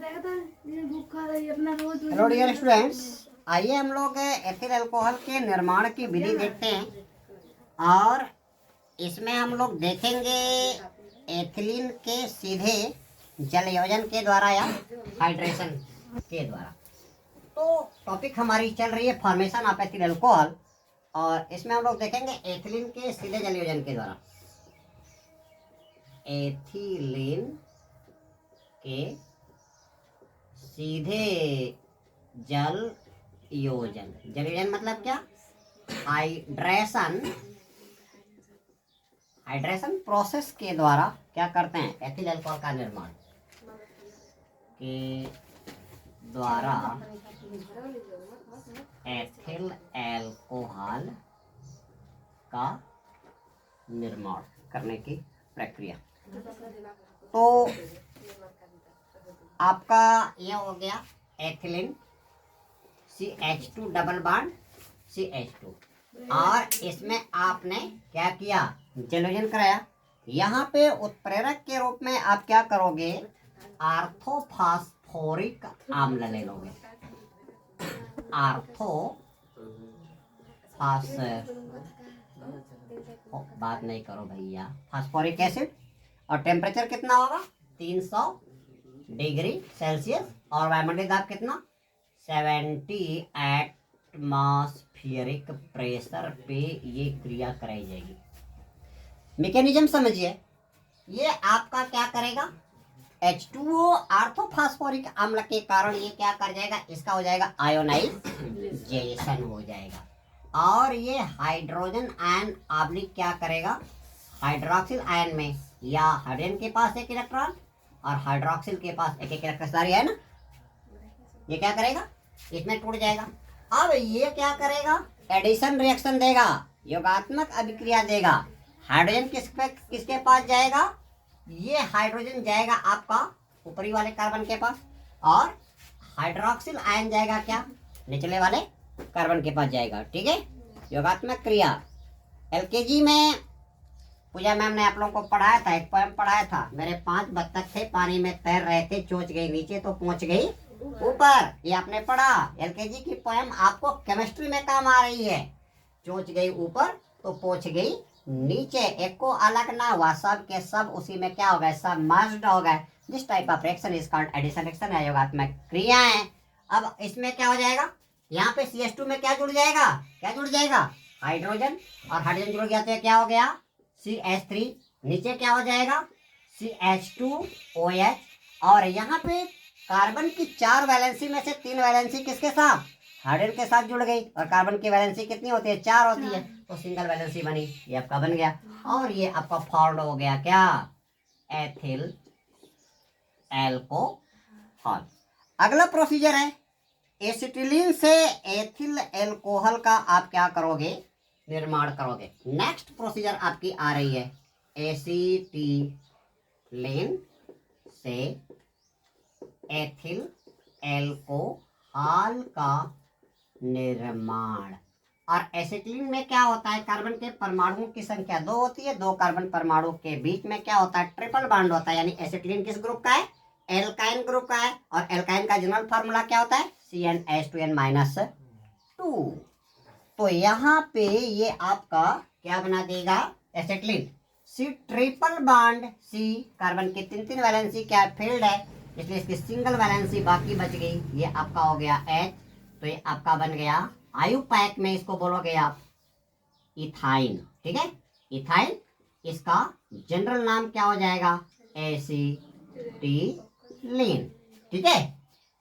Hello dear students, आइए हम लोग एथिल अल्कोहल के निर्माण की विधि देखते हैं। और इसमें हम लोग देखेंगे एथिलीन के सीधे जलयोजन के द्वारा या हाइड्रेशन के द्वारा। तो टॉपिक हमारी चल रही है फॉर्मेशन ऑफ एथिल अल्कोहल, और इसमें हम लोग देखेंगे एथिलीन के सीधे जलयोजन के द्वारा। एथिलीन के सीधे जलयोजन, जलयोजन मतलब क्या? हाइड्रेशन प्रोसेस के द्वारा क्या करते हैं? एथिल अल्कोहल का निर्माण के द्वारा एथिल अल्कोहल का निर्माण करने की प्रक्रिया। तो आपका यह हो गया ethylene CH2 double bond CH2, और इसमें आपने क्या किया? जलयोजन कराया। यहाँ पे उत्प्रेरक के रूप में आप क्या करोगे? आर्थोफॉस्फोरिक अम्ल ले लोगे। बात नहीं करो भैया, फास्फोरिक एसिड। और टेम्परेचर कितना होगा? 300 डिग्री सेल्सियस। और वायुमंडलीय दाब कितना? 70 एटमॉस्फेरिक प्रेशर पे ये क्रिया कराई जाएगी। मैकेनिज्म समझिए। ये आपका क्या करेगा? H2O आर्थोफॉस्फोरिक अम्ल के कारण ये क्या कर जाएगा? इसका हो जाएगा आयोनाइजेशन हो जाएगा। और ये हाइड्रोजन आयन ऑब्लिक क्या करेगा? हाइड्रोक्सिल आयन में, या हाइड्रोजन के पास एक इलेक्ट्रॉन और हाइड्रोक्सिल के पास एक एक इलेक्ट्रॉन है ना, ये क्या करेगा? इसमें टूट जाएगा। अब ये क्या करेगा? एडिशन रिएक्शन देगा, योगात्मक अभिक्रिया देगा। हाइड्रोजन किसके पास जाएगा? ये हाइड्रोजन जाएगा आपका ऊपरी वाले कार्बन के पास, और हाइड्रोक्सिल आयन जाएगा क्या? निचले वाले कार्बन के पास जाएगा। ठीक है, योगात्मक क्रिया। LKG में पूजा मैम ने आप लोगों को पढ़ाया था, एक पोएम पढ़ाया था। मेरे 5 बत्तख थे, पानी में तैर रहे थे, चोंच गई नीचे तो पहुंच गई ऊपर। ये आपने पढ़ा। LKG की पोएम आपको केमिस्ट्री में काम आ रही है। चोंच गई ऊपर तो पहुंच गई नीचे, एक को अलग ना हुआ, सब के सब उसी में क्या हो गए? सब मर्ज्ड हो गए। This type of reaction is called addition reaction, या योगात्मक क्रियाएं। अब इसमें क्या हो जाएगा? यहाँ पे CH2 में क्या जुड़ जाएगा? क्या जुड़ जाएगा? हाइड्रोजन। और हाइड्रोजन जुड़ गया तो क्या हो गया? CH3। नीचे क्या हो जाएगा? CH2OH। और यहाँ पे कार्बन की 4 वैलेंसी में से 3 वैलेंसी किसके साथ? हाइड्रोजन के साथ जुड़ गई। और कार्बन की वैलेंसी कितनी होती है? 4 होती है, तो सिंगल वैलेंसी बनी। ये आपका बन गया, और ये आपका फॉर्म हो गया क्या? Ethyl alcohol. अगला प्रोसीजर है एसिटिलीन से एथिल अल्कोहल का आप क्या करोगे? निर्माण करोगे। नेक्स्ट प्रोसीजर आपकी आ रही है एसिटिलीन से एथिल अल्कोहल का निर्माण। और एसिटिलीन में क्या होता है? कार्बन के परमाणुओं की संख्या 2 होती है। 2 कार्बन परमाणु के बीच में क्या होता है? ट्रिपल बॉन्ड होता है। यानी एसिटिलीन किस ग्रुप का है? एल्काइन ग्रुप का है। और एल्काइन का जनरल फार्मूला क्या होता है? CnH2n-2। तो यहाँ पे ये आपका क्या बना देगा? Acetylene. C triple bond C, carbon की 3 वैलेंसी क्या फील्ड है, इसलिए इसकी सिंगल वैलेंसी बाकी बच गई। ये आपका हो गया H। तो ये आपका बन गया आयु पैक में, इसको बोलोगे आप इथाइन। ठीक है, इथाइन। इसका जनरल नाम क्या हो जाएगा? एसिटिलीन। ठीक है,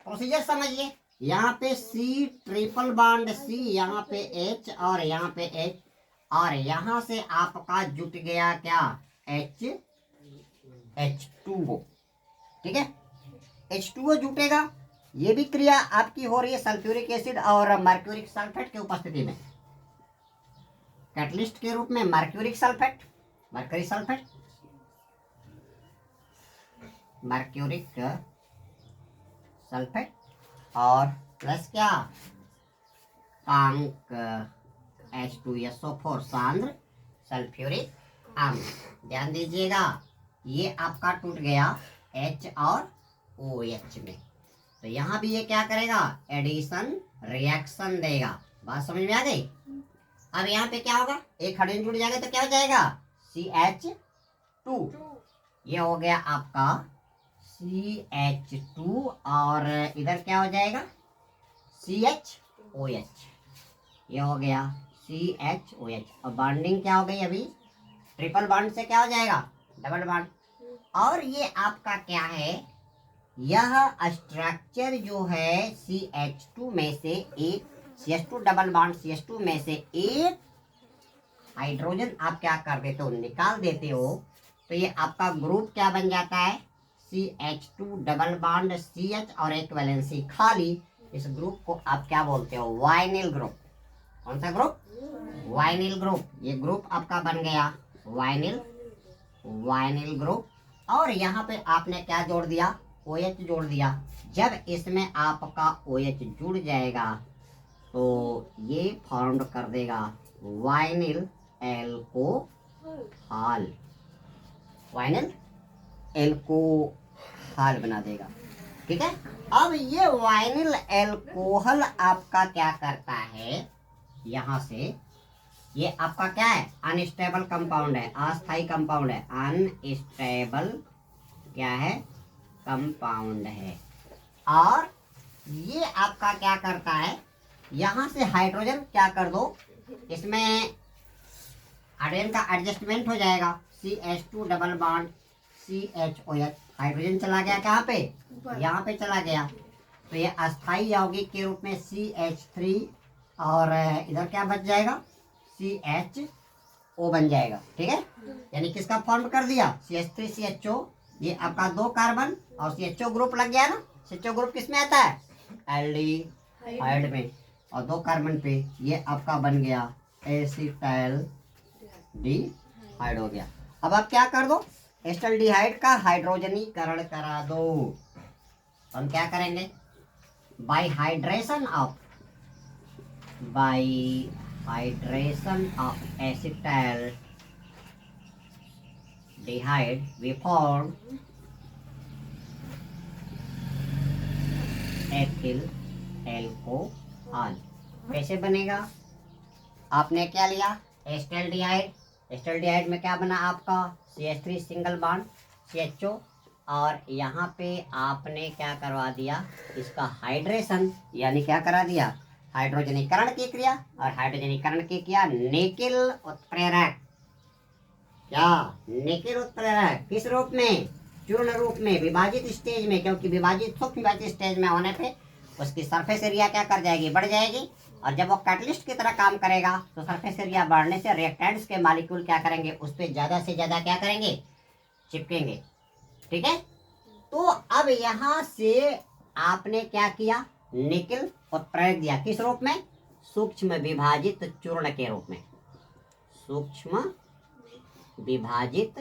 प्रोसीजर समझिए। यहाँ पे C ट्रिपल बॉन्ड C, यहाँ पे H और यहाँ पे H, और यहाँ से आपका जुट गया क्या? H2O। ठीक है, H2O जुटेगा। ये भी क्रिया आपकी हो रही है सल्फ्यूरिक एसिड और मर्क्यूरिक सल्फेट की उपस्थिति में। कैटलिस्ट के रूप में mercuric sulphate, mercury sulphate, mercuric sulphate, और प्लस क्या? कांक H2SO4 सांद्र सल्फ्यूरिक अम्ल। ध्यान दीजिएगा, ये आपका टूट गया H और OH में। तो यहाँ भी ये क्या करेगा, एडिशन रिएक्शन देगा। बात समझ में आ गई। अब यहाँ पे क्या होगा, एक हाइड्रोजन जुड़ जाएगा तो क्या हो जाएगा, CH2। ये हो गया आपका CH2 और इधर क्या हो जाएगा, CHOH। ये हो गया CHOH। और बॉन्डिंग क्या हो गई अभी, ट्रिपल बॉन्ड से क्या हो जाएगा, डबल बॉन्ड। और ये आपका क्या है, यह स्ट्रक्चर जो है CH2 में से एक, CH2 डबल बॉन्ड CH2 में से एक हाइड्रोजन आप क्या कर देते हो, निकाल देते हो। तो ये आपका ग्रुप क्या बन जाता है, CH2 डबल बॉन्ड CH और एक वैलेंसी खाली। इस ग्रुप को आप क्या बोलते हो, वाइनिल ग्रुप। कौन सा ग्रुप, वाइनिल ग्रुप। ये ग्रुप आपका बन गया वाइनिल ग्रुप। और यहाँ पे आपने क्या जोड़ दिया, OH जोड़ दिया। जब इसमें आपका OH जुड़ जाएगा तो ये फॉर्म कर देगा वाइनिल एल्कोहल, वाइनिल एल्कोहल बना देगा। ठीक है। अब ये वाइनिल एल्कोहल आपका क्या करता है, यहाँ से ये आपका क्या है, अनस्टेबल कंपाउंड है, अस्थाई कंपाउंड है, अनस्टेबल क्या है, कंपाउंड है। और ये आपका क्या करता है, यहाँ से हाइड्रोजन क्या कर दो, इसमें हाइड्रोजन का एडजस्टमेंट हो जाएगा, CH2 double bond CHOH। Hydrogen चला गया कहाँ पे, यहाँ पे चला गया। तो ये अस्थाई यौगिक के रूप में CH3 और इधर क्या बच जाएगा, CHO बन जाएगा। ठीक है, यानी किसका फॉर्म कर दिया, CH3 CHO। ये आपका 2 कार्बन और CHO ग्रुप लग गया ना। CHO ग्रुप किस में आता है, एल्डिहाइड में। और 2 कार्बन पे ये आपका बन गया एसिटाल्डिहाइड हो गया। अब आप क्या कर दो, एसिटाल्डिहाइड का हाइड्रोजनीकरण करा दो। हम क्या करेंगे, bye hydration of acetaldehyde we form ethyl alcohol. कैसे बनेगा, आपने क्या लिया, एसिटाल्डिहाइड। एसिटाल्डिहाइड में क्या बना आपका, CH3 सिंगल बॉन्ड CHO। और यहाँ पे आपने क्या करवा दिया, इसका हाइड्रेशन, यानी क्या करा दिया, हाइड्रोजनीकरण की क्रिया। और हाइड्रोजनीकरण की किया निकिल उत्प्रेरक। क्या, निकिल उत्प्रेरक किस रूप में, चूर्ण रूप में, विभाजित स्टेज में। क्योंकि विभाजित सूक्ष्म विभाजित स्टेज में होने पे उसकी सरफेस एरिया क्या कर जाएगी, बढ़ जाएगी। और जब वो कैटलिस्ट की तरह काम करेगा तो सरफेस एरिया बढ़ने से रिएक्टेंट्स के मॉलिक्यूल क्या करेंगे, उस पर ज्यादा से ज्यादा क्या करेंगे, चिपकेंगे। ठीक है। तो अब यहाँ से आपने क्या किया, निकिल उत्प्रेरक दिया, किस रूप में, सूक्ष्म विभाजित चूर्ण के रूप में, सूक्ष्म विभाजित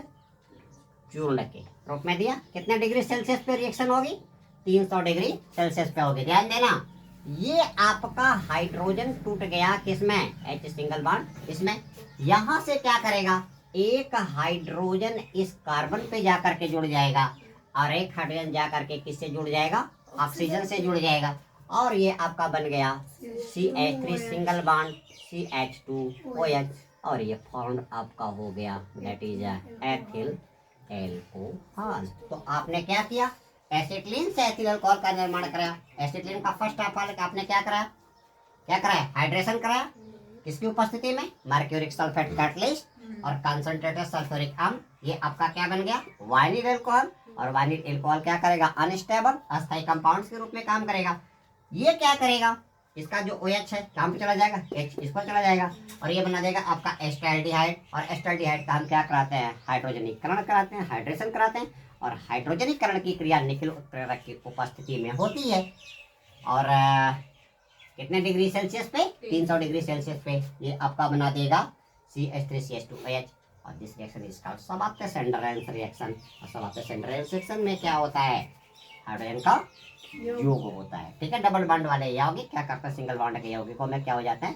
चूर्ण के रूप में दिया। कितने डिग्री सेल्सियस पे रिएक्शन होगी, 300 डिग्री सेल्सियस पे होगी। ध्यान देना, ये आपका हाइड्रोजन टूट गया किसमें, H सिंगल बॉन्ड इसमें। यहां से क्या करेगा, एक हाइड्रोजन इस कार्बन पे जाकर के जुड़ जाएगा और एक हाइड्रोजन जाकर के किससे जुड़ जाएगा, ऑक्सीजन से जुड़ जाएगा। और ये आपका बन गया CH3 सिंगल बॉन्ड CH2OH। और ये फॉर्म आपका हो गया, दैट इज एथिल एल्कोहल। तो आपने क्या किया, एसिटिलीन से एथिल अल्कोहल का निर्माण कराया। एसिटिलीन का फर्स्ट ऑफ ऑल आपने क्या कराया, हाइड्रेशन कराया। किसकी उपस्थिति में, मर्क्यूरिक सल्फेट कैटलिस्ट और कंसंट्रेटेड सल्फ्यूरिक अम्ल। ये आपका क्या बन गया, वाइनिल एल्कोहल। और वाइनिल एल्कोहल क्या करेगा, अनस्टेबल अस्थायी कंपाउंड्स के रूप में काम करेगा। ये क्या करेगा, इसका जो OH है कहाँ पे चला जाएगा, H इस पर चला जाएगा और ये बना देगा आपका एसिटाल्डिहाइड। और एसिटाल्डिहाइड का हम क्या कराते हैं, हाइड्रोजनीकरण कराते हैं, हाइड्रेशन कराते हैं। और हाइड्रोजनीकरण की क्रिया निकिल उत्प्रेरक की उपस्थिति में होती है। और कितने डिग्री सेल्सियस पे, 300 डिग्री सेल्सियस पे ये आपका बना देगा CH3CH2OH। और this reaction is called Sabatier Senderens reaction. और सबैप्टेस-एंडरसेन रिएक्शन में क्या होता है, हाइड्रोजन का योग होता है। ठीक है, डबल बॉन्ड वाले यौगिक क्या करते हैं, सिंगल बॉन्ड के यौगिकों में क्या हो जाते हैं,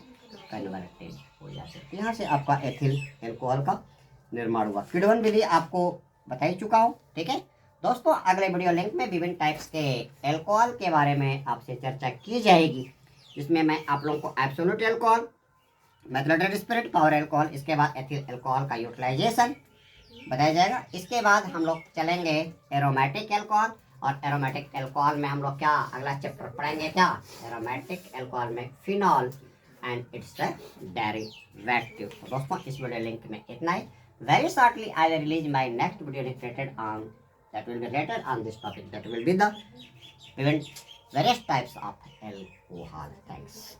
कन्वर्टेड हो जाते हैं। यहाँ से आपका एथिल एल्कोहल का निर्माण हुआ। किण्वन विधि आपको बता ही चुका हूँ। ठीक है, दोस्तों अगले वीडियो लिंक में विभिन्न टाइप्स के एल्कोहल के बारे में आपसे चर्चा की जाएगी, जिसमें मैं आप लोगों को absolute alcohol, methylated spirit, power alcohol, इसके बाद एथिल एल्कोहल का यूटिलाइजेशन बताया जाएगा। इसके बाद हम लोग चलेंगे एरोमेटिक एल्कोहल, और एरोमेटिक एल्कोहल में हम लोग क्या अगला चैप्टर पढ़ेंगे, क्या एरोमेटिक एल्कोहल में फिनॉल एंड इट्स डेरिवेटिव। तो दोस्तों इस वीडियो लिंक में इतना ही। Very shortly I will release my next video related on that will be related on this topic, that will be the various types of alcohol. Thanks.